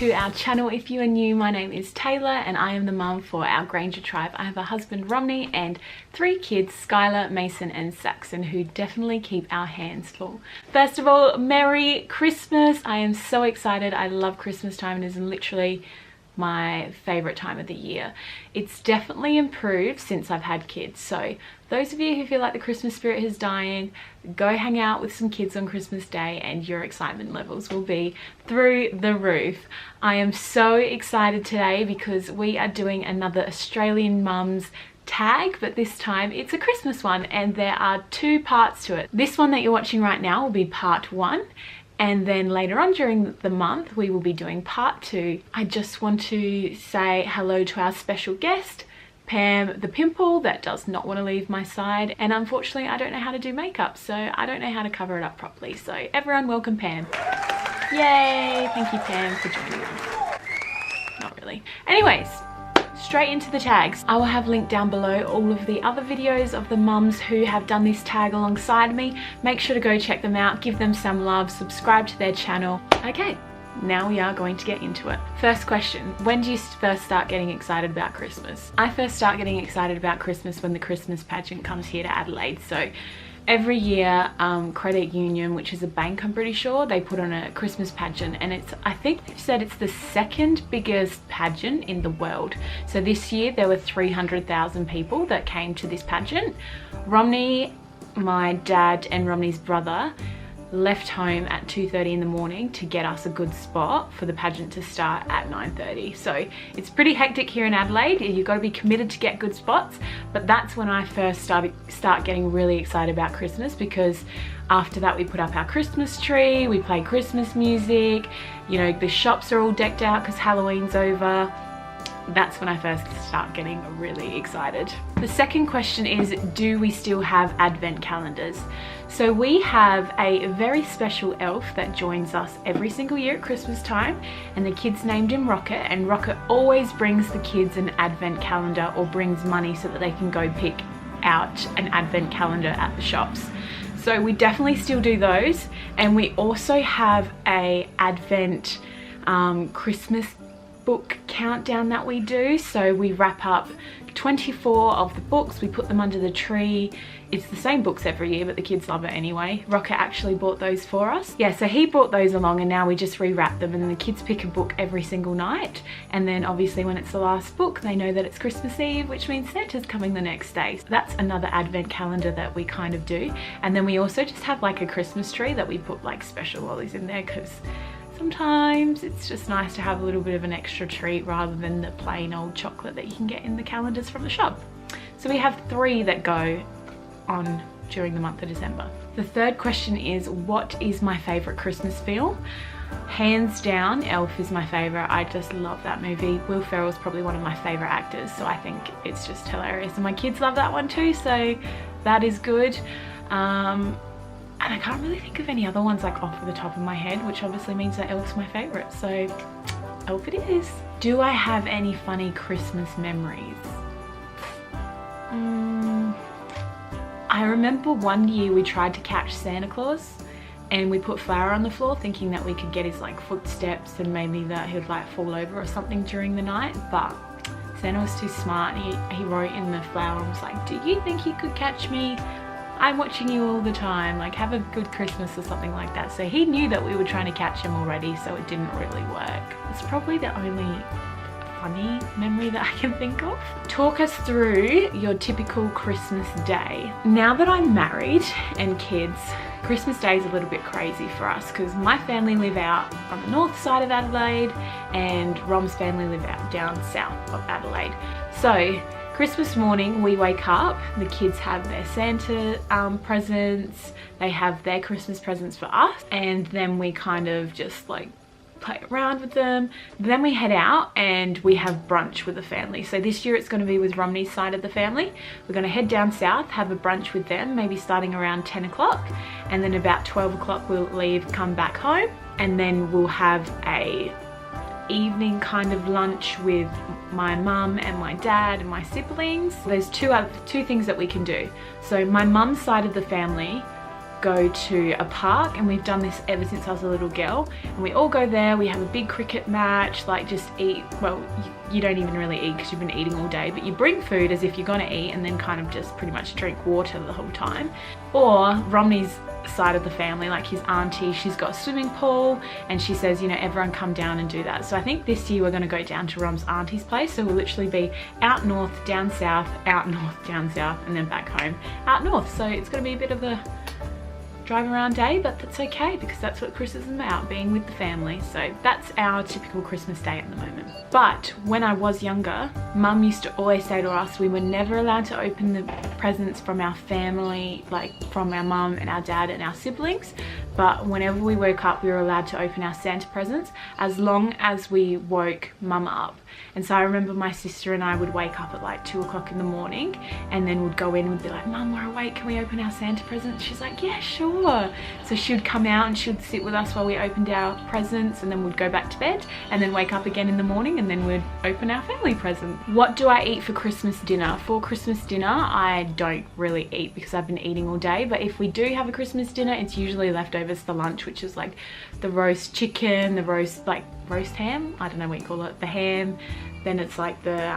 to our channel. If you are new, my name is Taylor and I am the mum for our Granger tribe. I have a husband, Romney, and 3 kids, Skylar, Mason and Saxon, who definitely keep our hands full. First of all, Merry Christmas. I am so excited. I love Christmas time. It is literally my favorite time of the year. It's definitely improved since I've had kids, so those of you who feel like the Christmas spirit is dying, go hang out with some kids on Christmas Day and your excitement levels will be through the roof. I am so excited today because we are doing another Australian Mums tag, but this time it's a Christmas one and there are 2 parts to it. This one that you're watching right now will be part 1. And then later on during the month, we will be doing part 2. I just want to say hello to our special guest, Pam the pimple that does not want to leave my side. And unfortunately, I don't know how to do makeup, so I don't know how to cover it up properly. So everyone welcome Pam. Yay! Thank you, Pam, for joining us. Not really. Anyways, straight into the tags. I will have linked down below all of the other videos of the mums who have done this tag alongside me. Make sure to go check them out, give them some love, subscribe to their channel. Okay, now we are going to get into it. First question, when do you first start getting excited about Christmas? I first start getting excited about Christmas when the Christmas pageant comes here to Adelaide. So every year, Credit Union, which is a bank I'm pretty sure, they put on a Christmas pageant, and I think they've said it's the 2nd biggest pageant in the world. So this year there were 300,000 people that came to this pageant. Romney, my dad and Romney's brother left home at 2:30 in the morning to get us a good spot for the pageant to start at 9:30. So it's pretty hectic here in Adelaide. You've got to be committed to get good spots, but that's when I first start getting really excited about Christmas, because after that we put up our Christmas tree, we play Christmas music, you know, the shops are all decked out because Halloween's over. That's when I first start getting really excited. The second question is, do we still have advent calendars? So we have a very special elf that joins us every single year at Christmas time, and the kids named him Rocket, and Rocket always brings the kids an advent calendar or brings money so that they can go pick out an advent calendar at the shops. So we definitely still do those, and we also have a advent Christmas book countdown that we do. So we wrap up 24 of the books, we put them under the tree. It's the same books every year, but the kids love it anyway. Rocket actually bought those for us. Yeah, so he brought those along and now we just rewrap them, and the kids pick a book every single night. And then obviously when it's the last book, they know that it's Christmas Eve, which means Santa's coming the next day. So that's another advent calendar that we kind of do. And then we also just have like a Christmas tree that we put like special lollies in there, because sometimes it's just nice to have a little bit of an extra treat rather than the plain old chocolate that you can get in the calendars from the shop. So we have 3 that go on during the month of December. The third question is, what is my favorite Christmas film? Hands down, Elf is my favorite. I just love that movie. Will Ferrell's probably one of my favorite actors, so I think it's just hilarious. And my kids love that one too, so that is good. And I can't really think of any other ones like off the top of my head, which obviously means that Elf's my favorite, so Elf it is. Do I have any funny Christmas memories? I remember one year we tried to catch Santa Claus and we put flour on the floor thinking that we could get his like footsteps and maybe that he would like fall over or something during the night, but Santa was too smart and he wrote in the flour and was like, "Do you think you could catch me? I'm watching you all the time, like have a good Christmas," or something like that. So he knew that we were trying to catch him already, so it didn't really work. It's probably the only funny memory that I can think of. Talk us through your typical Christmas day. Now that I'm married and kids, Christmas Day is a little bit crazy for us because my family live out on the north side of Adelaide and Rom's family live out down south of Adelaide. So Christmas morning we wake up, the kids have their Santa presents, they have their Christmas presents for us, and then we kind of just like play around with them. Then we head out and we have brunch with the family. So this year it's going to be with Romney's side of the family. We're going to head down south, have a brunch with them, maybe starting around 10 o'clock, and then about 12 o'clock we'll leave, come back home, and then we'll have a evening kind of lunch with my mum and my dad and my siblings. There's two things that we can do. So my mum's side of the family go to a park, and we've done this ever since I was a little girl, and we all go there, we have a big cricket match, like just eat, well you don't even really eat because you've been eating all day, but you bring food as if you're gonna eat and then kind of just pretty much drink water the whole time. Or Romney's side of the family, like his auntie, she's got a swimming pool and she says, you know, everyone come down and do that. So I think this year we're going to go down to Rom's auntie's place, so we'll literally be out north, down south, out north, down south, and then back home, out north. So it's going to be a bit of a drive around day, but that's okay because that's what Christmas is about, being with the family. So that's our typical Christmas day at the moment. But when I was younger, Mum used to always say to us we were never allowed to open the presents from our family, like from our mum and our dad and our siblings, but whenever we woke up we were allowed to open our Santa presents as long as we woke Mum up. And so I remember my sister and I would wake up at like 2 o'clock in the morning and then would go in and would be like, Mum, we're awake, can we open our Santa presents? She's like, yeah, sure. So she would come out and she would sit with us while we opened our presents, and then we'd go back to bed and then wake up again in the morning and then we'd open our family present. What do I eat for Christmas dinner? For Christmas dinner, I don't really eat because I've been eating all day, but if we do have a Christmas dinner, it's usually leftovers for lunch, which is like the roast chicken, the roast ham, I don't know what you call it, the ham, then it's like the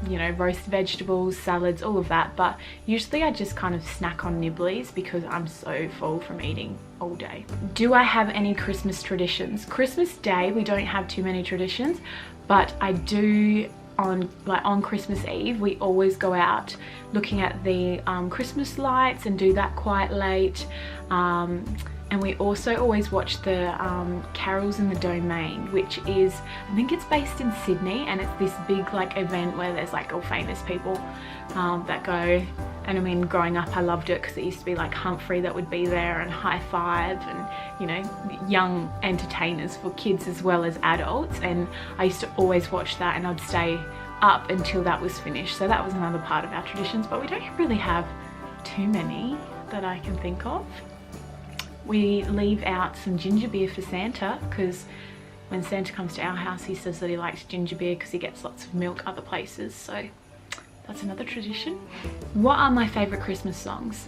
you know, roast vegetables, salads, all of that. But usually I just kind of snack on nibblies because I'm so full from eating all day. Do I have any Christmas traditions? Christmas Day we don't have too many traditions, but I do on Christmas Eve we always go out looking at the Christmas lights and do that quite late. And we also always watch the Carols in the Domain, which is, I think it's based in Sydney, and it's this big like event where there's like all famous people that go. And I mean, growing up I loved it because it used to be like Humphrey that would be there, and High Five, and you know, young entertainers for kids as well as adults. And I used to always watch that, and I'd stay up until that was finished. So that was another part of our traditions, but we don't really have too many that I can think of. We leave out some ginger beer for Santa because when Santa comes to our house he says that he likes ginger beer because he gets lots of milk other places, so that's another tradition. What are my favourite Christmas songs?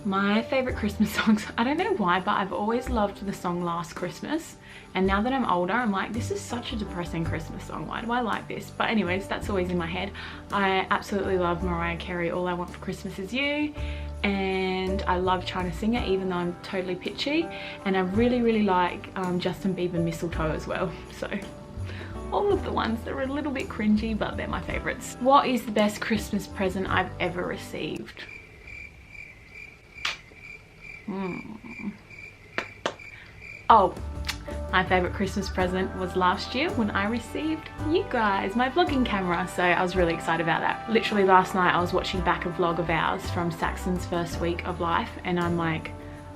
My favourite Christmas songs, I don't know why, but I've always loved the song Last Christmas, and now that I'm older I'm like, this is such a depressing Christmas song, why do I like this? But anyways, that's always in my head. I absolutely love Mariah Carey, All I Want for Christmas Is You, and I love trying to sing it even though I'm totally pitchy, and I really like Justin Bieber, Mistletoe as well. So all of the ones that are a little bit cringy, but they're my favourites. What is the best Christmas present I've ever received? Oh, my favourite Christmas present was last year when I received you guys, my vlogging camera. So I was really excited about that. Literally last night I was watching back a vlog of ours from Saxon's first week of life, and I'm like,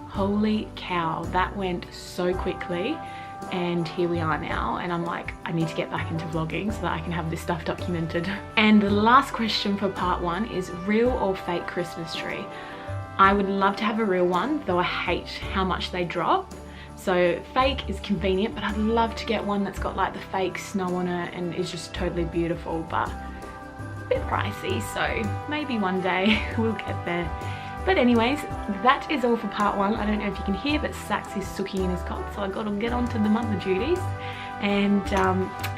holy cow, that went so quickly. And here we are now, and I'm like, I need to get back into vlogging so that I can have this stuff documented. And the last question for part 1 is real or fake Christmas tree? I would love to have a real one, though I hate how much they drop. So fake is convenient, but I'd love to get one that's got like the fake snow on it and is just totally beautiful, but a bit pricey, so maybe one day we'll get there. But anyways, that is all for part 1. I don't know if you can hear, but Sax is sooking in his cot, so I gotta get on to the mother duties. And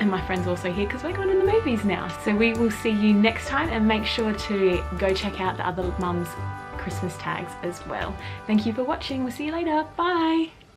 my friend's also here because we're going to the movies now. So we will see you next time, and make sure to go check out the other mums' Christmas tags as well. Thank you for watching. We'll see you later. Bye.